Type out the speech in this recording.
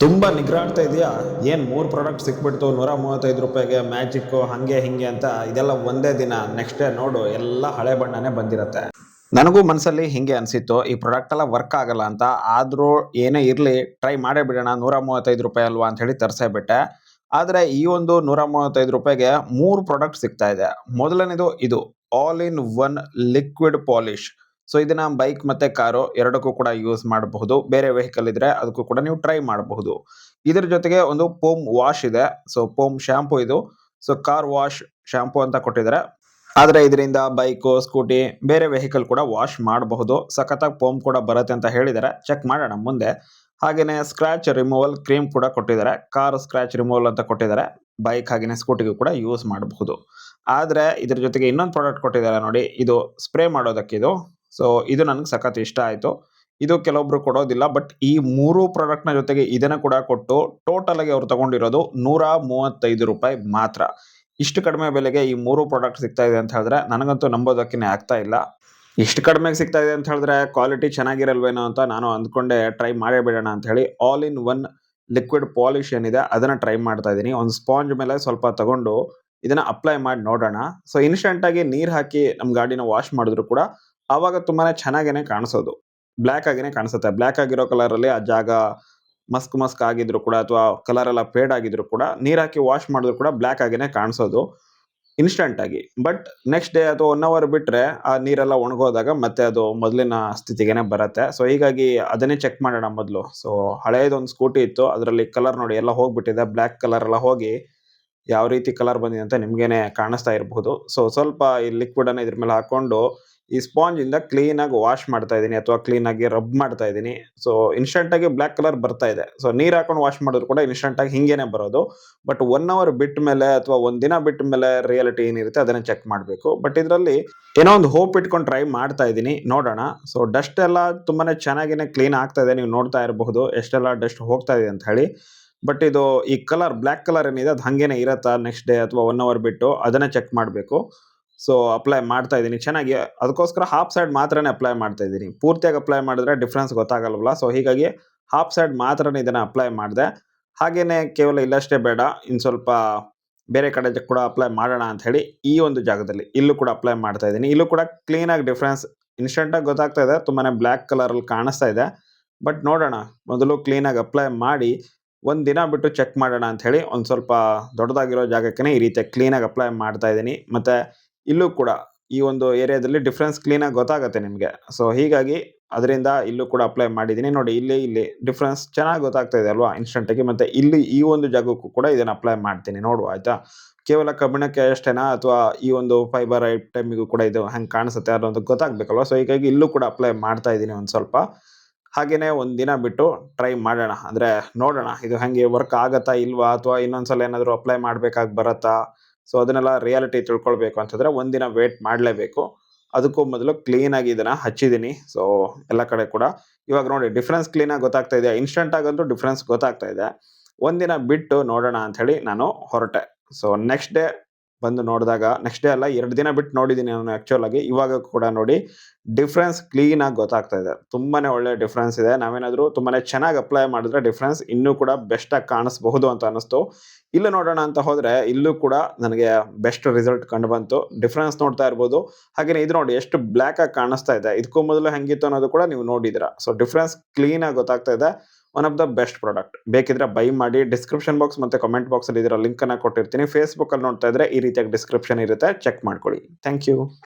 ತುಂಬ ನಿಗ್ರಾಡ್ತಾ ಇದೆಯಾ ಏನು 3 ಪ್ರಾಡಕ್ಟ್ ಸಿಕ್ಬಿಡ್ತು ₹135 ಮ್ಯಾಜಿಕ್ಕು ಹಾಗೆ ಹಿಂಗೆ ಅಂತ ಇದೆಲ್ಲ ಒಂದೇ ದಿನ ನೆಕ್ಸ್ಟ್ ಡೇ ನೋಡು ಎಲ್ಲ ಹಳೆ ಬಣ್ಣನೇ ಬಂದಿರುತ್ತೆ. ನನಗೂ ಮನಸ್ಸಲ್ಲಿ ಹಿಂಗೆ ಅನಿಸಿತ್ತು ಈ ಪ್ರಾಡಕ್ಟ್ ಎಲ್ಲ ವರ್ಕ್ ಆಗಲ್ಲ ಅಂತ. ಆದರೂ ಏನೇ ಇರಲಿ ಟ್ರೈ ಮಾಡೇ ಬಿಡೋಣ, ₹135 ಅಲ್ವಾ ಅಂತ ಹೇಳಿ ತರಿಸೇ ಬಿಟ್ಟೆ. ಆದರೆ ಈ ಒಂದು ₹135ಗೆ 3 ಪ್ರಾಡಕ್ಟ್ ಸಿಗ್ತಾ ಇದೆ. ಮೊದಲನೇದು ಇದು all in one liquid polish. So ಇದನ್ನ ಬೈಕ್ ಮತ್ತೆ ಕಾರು ಎರಡಕ್ಕೂ ಕೂಡ ಯೂಸ್ ಮಾಡಬಹುದು. ಬೇರೆ ವೆಹಿಕಲ್ ಇದ್ರೆ ಅದಕ್ಕೂ ಕೂಡ ನೀವು ಟ್ರೈ ಮಾಡಬಹುದು. ಇದರ ಜೊತೆಗೆ ಒಂದು ಪೋಮ್ ವಾಶ್ ಇದೆ. ಸೊ ಪೋಮ್ ಶಾಂಪೂ ಇದು. ಸೊ ಕಾರ್ ವಾಶ್ ಶಾಂಪೂ ಅಂತ ಕೊಟ್ಟಿದ್ದಾರೆ. ಆದ್ರೆ ಇದರಿಂದ ಬೈಕು, ಸ್ಕೂಟಿ, ಬೇರೆ ವೆಹಿಕಲ್ ಕೂಡ ವಾಶ್ ಮಾಡಬಹುದು. ಸಖತ್ತಾಗಿ ಪೋಮ್ ಕೂಡ ಬರುತ್ತೆ ಅಂತ ಹೇಳಿದ್ದಾರೆ. ಚೆಕ್ ಮಾಡೋಣ ಮುಂದೆ. ಹಾಗೇನೆ ಸ್ಕ್ರಾಚ್ ರಿಮೂವಲ್ ಕ್ರೀಮ್ ಕೂಡ ಕೊಟ್ಟಿದ್ದಾರೆ. ಕಾರ್ ಸ್ಕ್ರಾಚ್ ರಿಮೂವಲ್ ಅಂತ ಕೊಟ್ಟಿದ್ದಾರೆ. ಬೈಕ್ ಹಾಗೇನೆ ಸ್ಕೂಟಿಗೂ ಕೂಡ ಯೂಸ್ ಮಾಡಬಹುದು. ಆದ್ರೆ ಇದ್ರ ಜೊತೆಗೆ ಇನ್ನೊಂದು ಪ್ರಾಡಕ್ಟ್ ಕೊಟ್ಟಿದ್ದಾರೆ ನೋಡಿ, ಇದು ಸ್ಪ್ರೇ ಮಾಡೋದಕ್ಕೆ ಇದು. ಸೊ ಇದು ನನಗೆ ಸಖತ್ ಇಷ್ಟ ಆಯ್ತು. ಇದು ಕೆಲವೊಬ್ರು ಕೊಡೋದಿಲ್ಲ, ಬಟ್ ಈ 3 ಪ್ರಾಡಕ್ಟ್ ನ ಜೊತೆಗೆ ಇದನ್ನ ಕೂಡ ಕೊಟ್ಟು ಟೋಟಲ್ ಆಗಿ ಅವ್ರು ತಗೊಂಡಿರೋದು ₹135 ಮಾತ್ರ. ಇಷ್ಟು ಕಡಿಮೆ ಬೆಲೆಗೆ ಈ 3 ಪ್ರಾಡಕ್ಟ್ ಸಿಗ್ತಾ ಇದೆ ಅಂತ ಹೇಳಿದ್ರೆ ನನಗಂತೂ ನಂಬೋದಕ್ಕೆ ಆಗ್ತಾ ಇಲ್ಲ. ಇಷ್ಟು ಕಡಿಮೆಗೆ ಸಿಗ್ತಾ ಇದೆ ಅಂತ ಹೇಳಿದ್ರೆ ಕ್ವಾಲಿಟಿ ಚೆನ್ನಾಗಿರಲ್ವೇನೋ ಅಂತ ನಾನು ಅಂದ್ಕೊಂಡೆ ಟ್ರೈ ಮಾಡೇ ಬಿಡೋಣ ಅಂತ ಹೇಳಿ all in one liquid polish ಏನಿದೆ ಅದನ್ನ ಟ್ರೈ ಮಾಡ್ತಾ ಇದ್ದೀನಿ. ಒಂದು ಸ್ಪಾಂಜ್ ಮೇಲೆ ಸ್ವಲ್ಪ ತಗೊಂಡು ಇದನ್ನ ಅಪ್ಲೈ ಮಾಡಿ ನೋಡೋಣ. ಸೊ ಇನ್ಸ್ಟೆಂಟ್ ಆಗಿ ನೀರ್ ಹಾಕಿ ನಮ್ಮ ಗಾಡಿನ ವಾಶ್ ಮಾಡಿದ್ರು ಕೂಡ ಆವಾಗ ತುಂಬಾನೇ ಚೆನ್ನಾಗೇನೆ ಕಾಣಿಸೋದು. ಬ್ಲ್ಯಾಕ್ ಆಗೇನೆ ಕಾಣಿಸುತ್ತೆ. ಬ್ಲ್ಯಾಕ್ ಆಗಿರೋ ಕಲರ್ ಅಲ್ಲಿ ಆ ಜಾಗ ಮಸ್ಕ್ ಮಸ್ಕ್ ಆಗಿದ್ರು ಕೂಡ ಅಥವಾ ಕಲರ್ ಎಲ್ಲ ಫೇಡ್ ಆಗಿದ್ರು ಕೂಡ ನೀರ್ ಹಾಕಿ ವಾಶ್ ಮಾಡಿದ್ರು ಕೂಡ ಬ್ಲ್ಯಾಕ್ ಆಗೇನೆ ಕಾಣಿಸೋದು ಇನ್ಸ್ಟಂಟ್ ಆಗಿ. ಬಟ್ ನೆಕ್ಸ್ಟ್ ಡೇ ಅಥವಾ 1 ಅವರ್ ಬಿಟ್ರೆ ಆ ನೀರೆಲ್ಲ ಒಣಗೋದಾಗ ಮತ್ತೆ ಅದು ಮೊದಲಿನ ಸ್ಥಿತಿಗೆನೆ ಬರುತ್ತೆ. ಸೊ ಹೀಗಾಗಿ ಅದನ್ನೇ ಚೆಕ್ ಮಾಡೋಣ ಮೊದಲು. ಸೊ ಹಳೇದೊಂದು ಸ್ಕೂಟಿ ಇತ್ತು, ಅದರಲ್ಲಿ ಕಲರ್ ನೋಡಿ ಎಲ್ಲ ಹೋಗ್ಬಿಟ್ಟಿದೆ. ಬ್ಲ್ಯಾಕ್ ಕಲರ್ ಎಲ್ಲ ಹೋಗಿ ಯಾವ ರೀತಿ ಕಲರ್ ಬಂದಿದೆ ಅಂತ ನಿಮ್ಗೇನೆ ಕಾಣಿಸ್ತಾ ಇರಬಹುದು. ಸೊ ಸ್ವಲ್ಪ ಈ ಲಿಕ್ವಿಡ್ ಅನ್ನ ಇದ್ರ ಮೇಲೆ ಹಾಕೊಂಡು ಈ ಸ್ಪಾಂಜ್ ಇಂದ ಕ್ಲೀನ್ ಆಗಿ ವಾಶ್ ಮಾಡ್ತಾ ಇದೀನಿ ಅಥವಾ ಕ್ಲೀನ್ ಆಗಿ ರಬ್ ಮಾಡ್ತಾ ಇದೀನಿ. ಸೊ ಇನ್ಸ್ಟಂಟ್ ಆಗಿ ಬ್ಲ್ಯಾಕ್ ಕಲರ್ ಬರ್ತಾ ಇದೆ. ಸೊ ನೀರ್ ಹಾಕೊಂಡು ವಾಶ್ ಮಾಡಿದ್ರು ಕೂಡ ಇನ್ಸ್ಟಂಟ್ ಆಗಿ ಹಿಂಗೇನೆ ಬರೋದು. ಬಟ್ 1 ಅವರ್ ಬಿಟ್ಟ ಮೇಲೆ ಅಥವಾ ಒಂದ್ ದಿನ ಬಿಟ್ಟ ಮೇಲೆ ರಿಯಾಲಿಟಿ ಏನಿರುತ್ತೆ ಅದನ್ನ ಚೆಕ್ ಮಾಡಬೇಕು. ಬಟ್ ಇದರಲ್ಲಿ ಏನೋ ಒಂದು ಹೋಪ್ ಇಟ್ಕೊಂಡು ಟ್ರೈ ಮಾಡ್ತಾ ಇದೀನಿ, ನೋಡೋಣ. ಸೊ ಡಸ್ಟ್ ಎಲ್ಲ ತುಂಬಾನೇ ಚೆನ್ನಾಗಿನೇ ಕ್ಲೀನ್ ಆಗ್ತಾ ಇದೆ. ನೀವು ನೋಡ್ತಾ ಇರಬಹುದು ಎಷ್ಟೆಲ್ಲ ಡಸ್ಟ್ ಹೋಗ್ತಾ ಇದೆ ಅಂತ ಹೇಳಿ. ಬಟ್ ಇದು ಈ ಕಲರ್ ಬ್ಲ್ಯಾಕ್ ಕಲರ್ ಏನಿದೆ ಅದು ಹಂಗೇನೆ ಇರತ್ತಾ ನೆಕ್ಸ್ಟ್ ಡೇ ಅಥವಾ 1 ಅವರ್ ಬಿಟ್ಟು ಅದನ್ನ ಚೆಕ್ ಮಾಡಬೇಕು. ಸೊ ಅಪ್ಲೈ ಮಾಡ್ತಾ ಇದ್ದೀನಿ ಚೆನ್ನಾಗಿ. ಅದಕ್ಕೋಸ್ಕರ ಹಾಫ್ ಸೈಡ್ ಮಾತ್ರನೇ ಅಪ್ಲೈ ಮಾಡ್ತಾ ಇದ್ದೀನಿ. ಪೂರ್ತಿಯಾಗಿ ಅಪ್ಲೈ ಮಾಡಿದ್ರೆ ಡಿಫ್ರೆನ್ಸ್ ಗೊತ್ತಾಗಲ್ವಲ್ಲ. ಸೊ ಹೀಗಾಗಿ ಹಾಫ್ ಸೈಡ್ ಮಾತ್ರನೇ ಇದನ್ನ ಅಪ್ಲೈ ಮಾಡಿದೆ. ಹಾಗೇನೆ ಕೇವಲ ಇಲ್ಲಷ್ಟೇ ಬೇಡ, ಇನ್ನು ಸ್ವಲ್ಪ ಬೇರೆ ಕಡೆ ಕೂಡ ಅಪ್ಲೈ ಮಾಡೋಣ ಅಂತ ಹೇಳಿ ಈ ಒಂದು ಜಾಗದಲ್ಲಿ ಇಲ್ಲೂ ಕೂಡ ಅಪ್ಲೈ ಮಾಡ್ತಾ ಇದ್ದೀನಿ. ಇಲ್ಲೂ ಕೂಡ ಕ್ಲೀನ್ ಆಗಿ ಡಿಫ್ರೆನ್ಸ್ ಇನ್ಸ್ಟೆಂಟ್ ಆಗಿ ಗೊತ್ತಾಗ್ತಾ ಇದೆ. ತುಂಬಾನೇ ಬ್ಲ್ಯಾಕ್ ಕಲರ್ ಅಲ್ಲಿ ಕಾಣಿಸ್ತಾ ಇದೆ. ಬಟ್ ನೋಡೋಣ, ಮೊದಲು ಕ್ಲೀನ್ ಆಗಿ ಅಪ್ಲೈ ಮಾಡಿ ಒಂದ್ ದಿನ ಬಿಟ್ಟು ಚೆಕ್ ಮಾಡೋಣ ಅಂತ ಹೇಳಿ ಒಂದ್ ಸ್ವಲ್ಪ ದೊಡ್ಡದಾಗಿರೋ ಜಾಗಕ್ಕೆ ಈ ರೀತಿ ಕ್ಲೀನ್ ಆಗಿ ಅಪ್ಲೈ ಮಾಡ್ತಾ ಇದ್ದೀನಿ. ಮತ್ತೆ ಇಲ್ಲೂ ಕೂಡ ಈ ಒಂದು ಏರಿಯಾದಲ್ಲಿ ಡಿಫ್ರೆನ್ಸ್ ಕ್ಲೀನ್ ಆಗಿ ಗೊತ್ತಾಗುತ್ತೆ ನಿಮಗೆ. ಸೊ ಹೀಗಾಗಿ ಅದರಿಂದ ಇಲ್ಲೂ ಕೂಡ ಅಪ್ಲೈ ಮಾಡಿದ್ದೀನಿ ನೋಡಿ. ಇಲ್ಲಿ ಡಿಫ್ರೆನ್ಸ್ ಚೆನ್ನಾಗಿ ಗೊತ್ತಾಗ್ತಾ ಇದೆ ಅಲ್ವಾ ಇನ್ಸ್ಟೆಂಟ್ ಆಗಿ. ಮತ್ತೆ ಇಲ್ಲಿ ಈ ಒಂದು ಜಾಗಕ್ಕೂ ಕೂಡ ಇದನ್ನ ಅಪ್ಲೈ ಮಾಡ್ತೀನಿ ನೋಡುವ, ಆಯ್ತಾ. ಕೇವಲ ಕಬ್ಬಿಣಕ್ಕೆ ಅಷ್ಟೇನಾ ಅಥವಾ ಈ ಒಂದು ಫೈಬರ್ ಐಟಮಿಗೂ ಕೂಡ ಇದು ಹೆಂಗೆ ಕಾಣಿಸುತ್ತೆ ಅನ್ನೋದು ಗೊತ್ತಾಗ್ಬೇಕಲ್ವಾ. ಸೊ ಹೀಗಾಗಿ ಇಲ್ಲೂ ಕೂಡ ಅಪ್ಲೈ ಮಾಡ್ತಾ ಇದ್ದೀನಿ ಒಂದ್ ಸ್ವಲ್ಪ. ಹಾಗೇನೆ ಒಂದ್ ದಿನ ಬಿಟ್ಟು ಟ್ರೈ ಮಾಡೋಣ, ಅಂದ್ರೆ ನೋಡೋಣ ಇದು ಹೆಂಗೆ ವರ್ಕ್ ಆಗತ್ತಾ ಇಲ್ವಾ ಅಥವಾ ಇನ್ನೊಂದ್ಸಲ ಏನಾದ್ರು ಅಪ್ಲೈ ಮಾಡ್ಬೇಕಾಗಿ ಬರತ್ತಾ. ಸೊ ಅದನ್ನೆಲ್ಲ ರಿಯಾಲಿಟಿ ತಿಳ್ಕೊಳ್ಬೇಕು ಅಂತಂದ್ರೆ ಒಂದ್ ದಿನ ವೇಟ್ ಮಾಡ್ಲೇಬೇಕು. ಅದಕ್ಕೂ ಮೊದಲು ಕ್ಲೀನ್ ಆಗಿ ಇದನ್ನ ಹಚ್ಚಿದೀನಿ. ಸೊ ಎಲ್ಲ ಕಡೆ ಕೂಡ ಇವಾಗ ನೋಡಿ ಡಿಫ್ರೆನ್ಸ್ ಕ್ಲೀನ್ ಆಗಿ ಗೊತ್ತಾಗ್ತಾ ಇದೆ. ಇನ್ಸ್ಟಂಟ್ ಆಗಂತೂ ಡಿಫ್ರೆನ್ಸ್ ಗೊತ್ತಾಗ್ತಾ ಇದೆ. ಒಂದಿನ ಬಿಟ್ಟು ನೋಡೋಣ ಅಂತ ಹೇಳಿ ನಾನು ಹೊರಟೆ. ಸೊ ನೆಕ್ಸ್ಟ್ ಡೇ ಬಂದು ನೋಡಿದಾಗ, ನೆಕ್ಸ್ಟ್ ಡೇ ಅಲ್ಲ 2 ದಿನ ಬಿಟ್ಟು ನೋಡಿದ್ದೀನಿ ನಾನು ಆಕ್ಚುಲ್ ಆಗಿ. ಇವಾಗ ಕೂಡ ನೋಡಿ ಡಿಫ್ರೆನ್ಸ್ ಕ್ಲೀನ್ ಆಗಿ ಗೊತ್ತಾಗ್ತಾ ಇದೆ. ತುಂಬಾನೇ ಒಳ್ಳೆ ಡಿಫ್ರೆನ್ಸ್ ಇದೆ. ನಾವೇನಾದ್ರೂ ತುಂಬಾನೇ ಚೆನ್ನಾಗಿ ಅಪ್ಲೈ ಮಾಡಿದ್ರೆ ಡಿಫ್ರೆನ್ಸ್ ಇನ್ನೂ ಕೂಡ ಬೆಸ್ಟ್ ಆಗಿ ಕಾಣಿಸಬಹುದು ಅಂತ ಅನಿಸ್ತು. ಇಲ್ಲಿ ನೋಡೋಣ ಅಂತ ಹೋದ್ರೆ ಇಲ್ಲೂ ಕೂಡ ನನಗೆ ಬೆಸ್ಟ್ ರಿಸಲ್ಟ್ ಕಂಡು ಬಂತು. ಡಿಫ್ರೆನ್ಸ್ ನೋಡ್ತಾ ಇರ್ಬೋದು. ಹಾಗೇನೆ ಇದು ನೋಡಿ ಎಷ್ಟು ಬ್ಲ್ಯಾಕ್ ಆಗಿ ಕಾಣಿಸ್ತಾ ಇದೆ. ಇದಕ್ಕೂ ಮೊದಲು ಹೆಂಗಿತ್ತು ಅನ್ನೋದು ಕೂಡ ನೀವು ನೋಡಿದಿರಾ. ಸೊ ಡಿಫ್ರೆನ್ಸ್ ಕ್ಲೀನ್ ಆಗಿ ಗೊತ್ತಾಗ್ತಾ ಇದೆ. One of the best product. ಬೇಕಿದ್ರೆ ಬೈ ಮಾಡಿ. ಡಿಸ್ಕ್ರಿಪ್ಷನ್ ಬಾಕ್ಸ್ ಮತ್ತೆ ಕಾಮೆಂಟ್ ಬಾಕ್ಸ್ ಅಲ್ಲಿ ಇದರ ಲಿಂಕ್ ಅನ್ನ ಕೊಟ್ಟಿರ್ತೀನಿ. ಫೇಸ್ಬುಕ್ ಅಲ್ಲಿ ನೋಡ್ತಾ ಇದ್ರೆ ಈ ರೀತಿಯಾಗಿ ಡಿಸ್ಕ್ರಿಪ್ಷನ್ ಇರುತ್ತೆ, ಚೆಕ್ ಮಾಡ್ಕೊಳ್ಳಿ. Thank you.